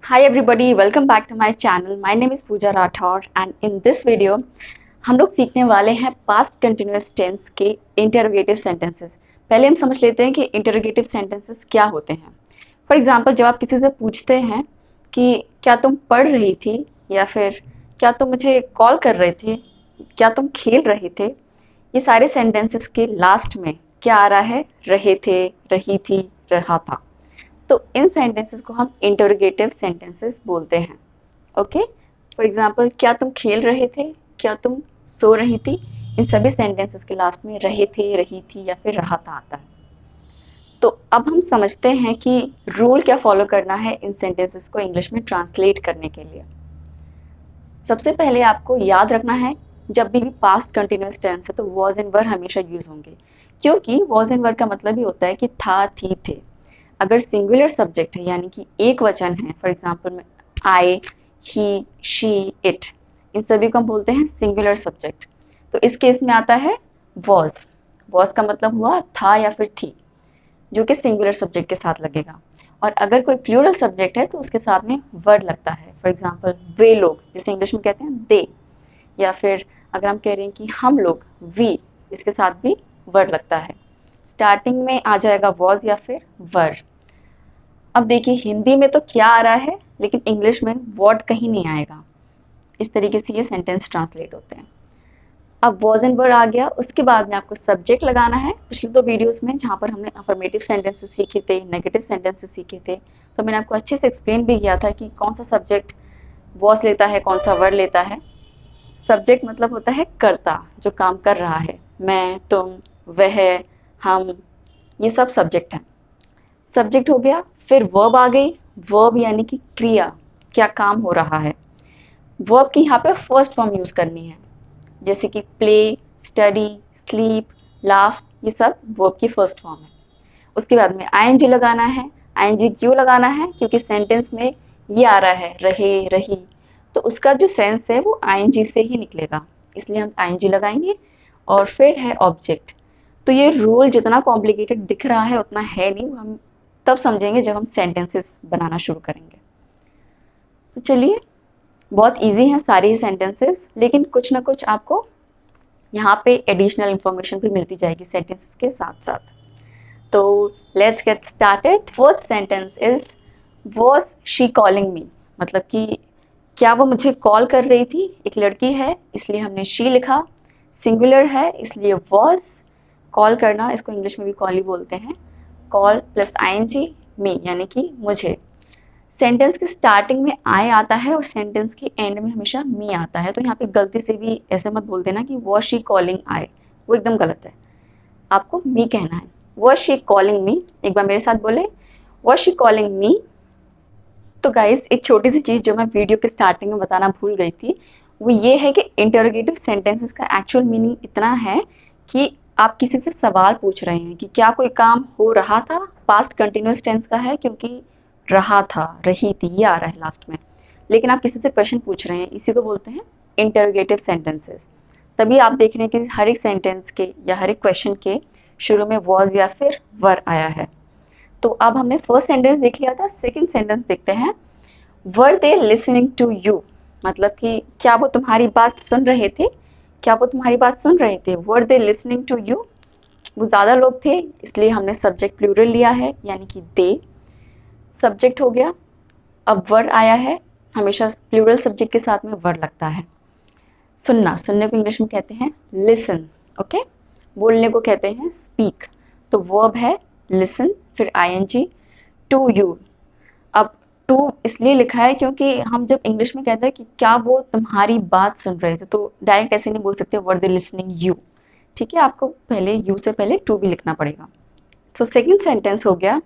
Hi everybody, welcome back to my channel. My name is Pooja Rathore and in this video हम लोग सीखने वाले हैं past continuous tense के interrogative sentences. पहले हम समझ लेते हैं कि इंटरोगेटिव सेंटेंसेस क्या होते हैं। फॉर एग्जांपल, जब आप किसी से पूछते हैं कि क्या तुम पढ़ रही थी, या फिर क्या तुम मुझे कॉल कर रहे थे, क्या तुम खेल रहे थे, ये सारे सेंटेंसेस के लास्ट में क्या आ रहा है? रहे थे, रही थी, रहा था। तो इन सेंटेंसेस को हम इंटरोगेटिव सेंटेंसेस बोलते हैं। ओके, फॉर एग्जाम्पल, क्या तुम खेल रहे थे, क्या तुम सो रही थी, इन सभी सेंटेंसेस के लास्ट में रहे थे, रही थी या फिर रहा था आता है। तो अब हम समझते हैं कि रूल क्या फॉलो करना है इन सेंटेंसेस को इंग्लिश में ट्रांसलेट करने के लिए। सबसे पहले आपको याद रखना है, जब भी पास्ट कंटिन्यूअस टेंस है तो वॉज एंड वर हमेशा यूज होंगे, क्योंकि वॉज एंड वर का मतलब ही होता है कि था, थी, थे। अगर सिंगुलर सब्जेक्ट है यानी कि एक वचन है, फॉर एग्जाम्पल में आई, ही, शी, इट, इन सभी को हम बोलते हैं सिंगुलर सब्जेक्ट। तो इस केस में आता है वॉज। वॉज का मतलब हुआ था या फिर थी, जो कि सिंगुलर सब्जेक्ट के साथ लगेगा। और अगर कोई प्लूरल सब्जेक्ट है तो उसके साथ में वर्ड लगता है। फॉर एग्जाम्पल, वे लोग, जिसे इंग्लिश में कहते हैं दे, या फिर अगर हम कह रहे हैं कि हम लोग, वी, इसके साथ भी वर्ड लगता है। स्टार्टिंग में आ जाएगा वॉज या फिर वर। अब देखिए, हिंदी में तो क्या आ रहा है, लेकिन इंग्लिश में वर्ड कहीं नहीं आएगा। इस तरीके से ये सेंटेंस ट्रांसलेट होते हैं। अब वॉज एंड वर आ गया, उसके बाद में आपको सब्जेक्ट लगाना है। पिछले 2 वीडियोस में जहाँ पर हमने अफर्मेटिव सेंटेंसेस सीखे थे, नेगेटिव सेंटेंसेस सीखे थे, तो मैंने आपको अच्छे से एक्सप्लेन भी किया था कि कौन सा सब्जेक्ट वॉज लेता है, कौन सा वर्ड लेता है। सब्जेक्ट मतलब होता है कर्ता, जो काम कर रहा है। मैं, तुम, वह, हम, ये सब सब्जेक्ट हैं। सब्जेक्ट हो गया, फिर वर्ब आ गई। वर्ब यानी कि क्रिया, क्या काम हो रहा है। वर्ब की यहाँ पे फर्स्ट फॉर्म यूज करनी है, जैसे कि प्ले, स्टडी, स्लीप, लाफ, ये सब वर्ब की फर्स्ट फॉर्म है। उसके बाद में आईएनजी लगाना है। आईएनजी क्यों लगाना है? क्योंकि सेंटेंस में ये आ रहा है रहे, रही, तो उसका जो सेंस है वो आईएनजी से ही निकलेगा, इसलिए हम आईएनजी लगाएंगे। और फिर है ऑब्जेक्ट। तो ये रूल जितना कॉम्प्लिकेटेड दिख रहा है उतना है नहीं, हम तब समझेंगे जब हम सेंटेंसेस बनाना शुरू करेंगे। तो चलिए, बहुत इजी हैं सारी ही सेंटेंसेस, लेकिन कुछ ना कुछ आपको यहाँ पे एडिशनल इंफॉर्मेशन भी मिलती जाएगी सेंटेंसेस के साथ साथ। तो let's get started. First sentence is, was she calling me, मतलब कि क्या वो मुझे कॉल कर रही थी। एक लड़की है इसलिए हमने शी लिखा, सिंगुलर है इसलिए वॉज। कॉल करना, इसको इंग्लिश में भी कॉल ही बोलते हैं। कॉल प्लस आईएनजी, मी यानी कि मुझे। सेंटेंस के स्टार्टिंग में आई आता है और सेंटेंस के एंड में हमेशा मी आता है, तो यहाँ पे गलती से भी ऐसे मत बोल देना कि वॉज शी कॉलिंग आई, वो एकदम गलत है। आपको मी कहना है। वॉज शी कॉलिंग मी, एक बार मेरे साथ बोले, वॉज शी कॉलिंग मी। तो गाइस, एक छोटी सी चीज़ जो मैं वीडियो के स्टार्टिंग में बताना भूल गई थी, वो ये है कि इंटरोगेटिव सेंटेंसेस का एक्चुअल मीनिंग इतना है कि आप किसी से सवाल पूछ रहे हैं कि क्या कोई काम हो रहा था। पास्ट कंटिन्यूअस टेंस का है क्योंकि रहा था, रही थी, ये आ रहा है लास्ट में। लेकिन आप किसी से क्वेश्चन पूछ रहे हैं, इसी को बोलते हैं इंटरोगेटिव सेंटेंसेस। तभी आप देख रहे हैं कि हर एक सेंटेंस के या हर एक क्वेश्चन के शुरू में वॉज या फिर वर आया है। तो अब हमने फर्स्ट सेंटेंस देख लिया था, सेकंड सेंटेंस देखते हैं। वर दे लिसनिंग टू यू, मतलब कि क्या वो तुम्हारी बात सुन रहे थे, क्या वो तुम्हारी बात सुन रहे थे। वर दे लिसनिंग टू यू, वो ज़्यादा लोग थे इसलिए हमने सब्जेक्ट प्लूरल लिया है, यानी कि दे। सब्जेक्ट हो गया। अब वर आया है, हमेशा प्लूरल सब्जेक्ट के साथ में वर लगता है। सुनना, सुनने को इंग्लिश में कहते हैं लिसन। ओके, बोलने को कहते हैं स्पीक। तो वर्ब है लिसन, फिर आईएनजी, टू यू। अब टू इसलिए लिखा है क्योंकि हम जब इंग्लिश में कहते हैं कि क्या वो तुम्हारी बात सुन रहे थे, तो डायरेक्ट ऐसे नहीं बोल सकते वर दे लिसनिंग यू। ठीक है, आपको पहले यू से पहले टू भी लिखना पड़ेगा। सो सेकेंड सेंटेंस हो गया,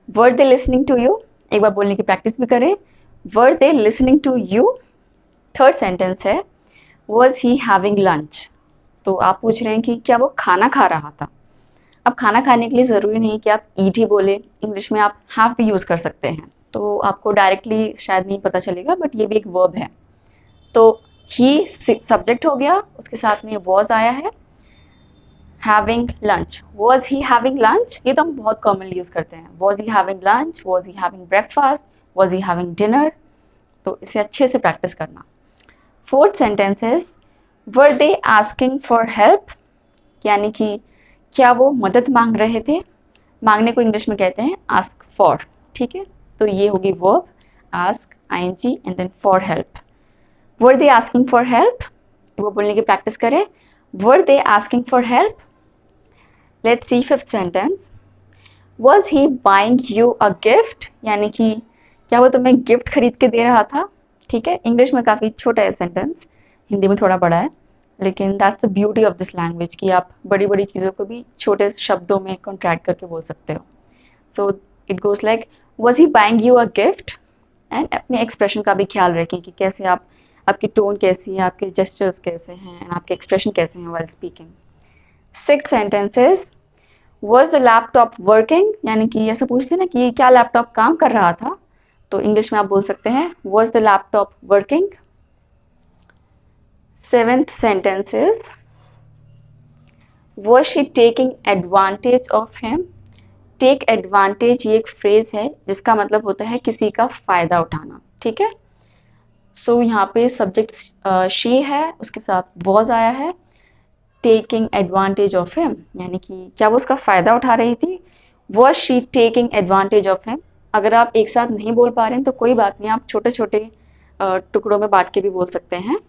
were they listening to you. एक बार बोलने की प्रैक्टिस भी करें, were they listening to you. Third sentence है, वॉज ही हैविंग लंच। तो आप पूछ रहे हैं कि क्या वो खाना खा रहा था। अब खाना खाने के लिए ज़रूरी नहीं कि आप ईट ही बोले, इंग्लिश में आप हैव भी यूज़ कर सकते हैं, तो आपको डायरेक्टली शायद नहीं पता चलेगा, बट ये भी एक वर्ब है। तो ही सब्जेक्ट हो गया, उसके साथ में वॉज आया है। Having lunch, was he having lunch, ये तो हम बहुत कॉमनली यूज़ करते हैं। Was he having lunch, was he having breakfast, was he having dinner. तो इसे अच्छे से प्रैक्टिस करना। Fourth sentence is were they asking for help, यानी कि क्या वो मदद मांग रहे थे। मांगने को इंग्लिश में कहते हैं आस्क फॉर, ठीक है। तो ये होगी verb ask ing and then for help. Were they asking for help, वो बोलने की प्रैक्टिस करें। Were they asking for help. Let's see fifth sentence, was he buying you a gift, यानी कि क्या वो तुम्हें गिफ्ट खरीद के दे रहा था। ठीक है, इंग्लिश में काफ़ी छोटा है सेंटेंस, हिंदी में थोड़ा बड़ा है, लेकिन that's the beauty of this language कि आप बड़ी बड़ी चीज़ों को भी छोटे शब्दों में कॉन्ट्रैक्ट करके बोल सकते हो। So it goes like was he buying you a gift. And अपने एक्सप्रेशन का भी ख्याल रखें कि कैसे आप, आपकी टोन कैसी है, आपके जेस्चर्स कैसे हैं, एंड आपके एक्सप्रेशन कैसे हैं while speaking. Sixth sentence is was the laptop working, यानी कि ऐसा पूछते हैं ना कि क्या लैपटॉप काम कर रहा था, तो इंग्लिश में आप बोल सकते हैं was the laptop working. Seventh sentence is was she taking advantage of him. Take advantage ये एक फ्रेज है जिसका मतलब होता है किसी का फायदा उठाना, ठीक है। सो यहाँ पे सब्जेक्ट शी है, उसके साथ वॉज आया है। टेकिंग एडवांटेज ऑफ हिम, यानी कि क्या वो उसका फ़ायदा उठा रही थी। Was she taking advantage of him. अगर आप एक साथ नहीं बोल पा रहे हैं तो कोई बात नहीं, आप छोटे छोटे टुकड़ों में बांट के भी बोल सकते हैं,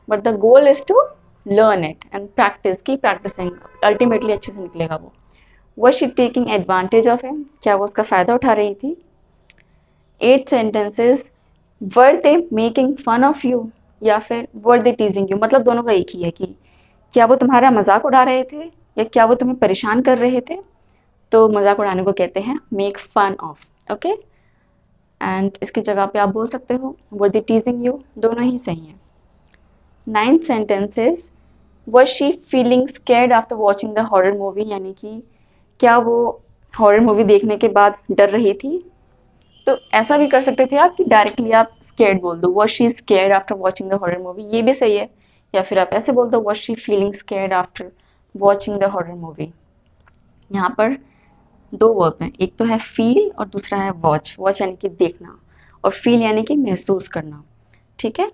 but the goal is to learn it and practise, की प्रैक्टिसिंग, अल्टीमेटली अच्छे से निकलेगा वो। Was she taking advantage of him, क्या वो उसका फ़ायदा उठा रही थी। Eight sentences, were they making fun of you या फिर वर दे टीजिंग यू, मतलब दोनों का एक ही है कि क्या वो तुम्हारा मजाक उड़ा रहे थे या क्या वो तुम्हें परेशान कर रहे थे। तो मजाक उड़ाने को कहते हैं make fun of, okay. And इसकी जगह पे आप बोल सकते हो वर दे टीजिंग यू, दोनों ही सही है। Ninth sentence is was she feeling scared after watching the horror movie, यानी कि क्या वो हॉरर मूवी देखने के बाद डर रही थी। तो ऐसा भी कर सकते थे आप कि डायरेक्टली आप स्कैर्ड बोल दो, was she scared after watching the horror movie, ये भी सही है। या फिर आप ऐसे बोल दो was she feeling scared after watching the horror movie. यहाँ पर दो वर्ब हैं, एक तो है फील और दूसरा है वॉच। वॉच यानी कि देखना और फील यानी कि महसूस करना, ठीक है।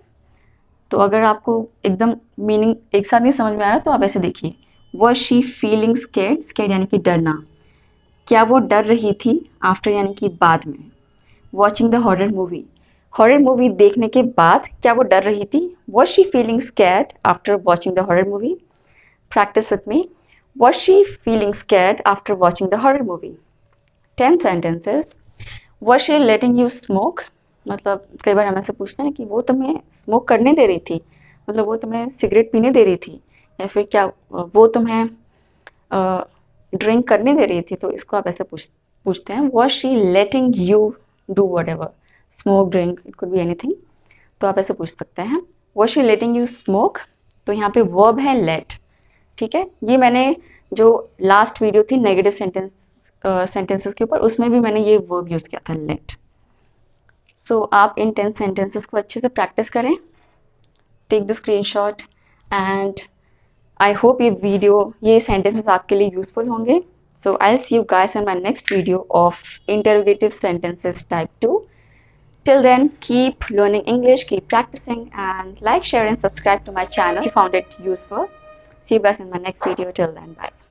तो अगर आपको एकदम मीनिंग एक साथ नहीं समझ में आ रहा तो आप ऐसे देखिए, was she feeling scared, scared यानी कि डरना, क्या वो डर रही थी, आफ्टर यानी कि बाद में। Watching the horror movie, horror movie देखने के बाद क्या वो डर रही थी। Was she feeling scared after watching the horror movie. Practice with me, was she feeling scared after watching the horror movie. 10 sentences, was she letting you smoke, मतलब कई बार हम ऐसे पूछते हैं कि वो तुम्हें स्मोक करने दे रही थी, मतलब वो तुम्हें सिगरेट पीने दे रही थी, या फिर क्या वो तुम्हें ड्रिंक करने दे रही थी। तो इसको आप ऐसे पूछते हैं was she letting you do what ever, smoke, drink, it could be anything. तो आप ऐसे पूछ सकते हैं was she letting you smoke. तो यहाँ पे वर्ब है लेट, ठीक है। ये मैंने जो लास्ट वीडियो थी नेगेटिव सेंटेंसेस के ऊपर, उसमें भी मैंने ये वर्ब यूज़ किया था लेट। सो आप इन 10 सेंटेंसेस को अच्छे से प्रैक्टिस करें। Take the screenshot and I hope ये सेंटेंसेस आपके लिए यूजफुल होंगे। So I see you guys in my next video of interrogative sentences type 2. Till then, keep learning English, keep practicing, and like, share, and subscribe to my channel if you found it useful. See you guys in my next video. Till then, bye.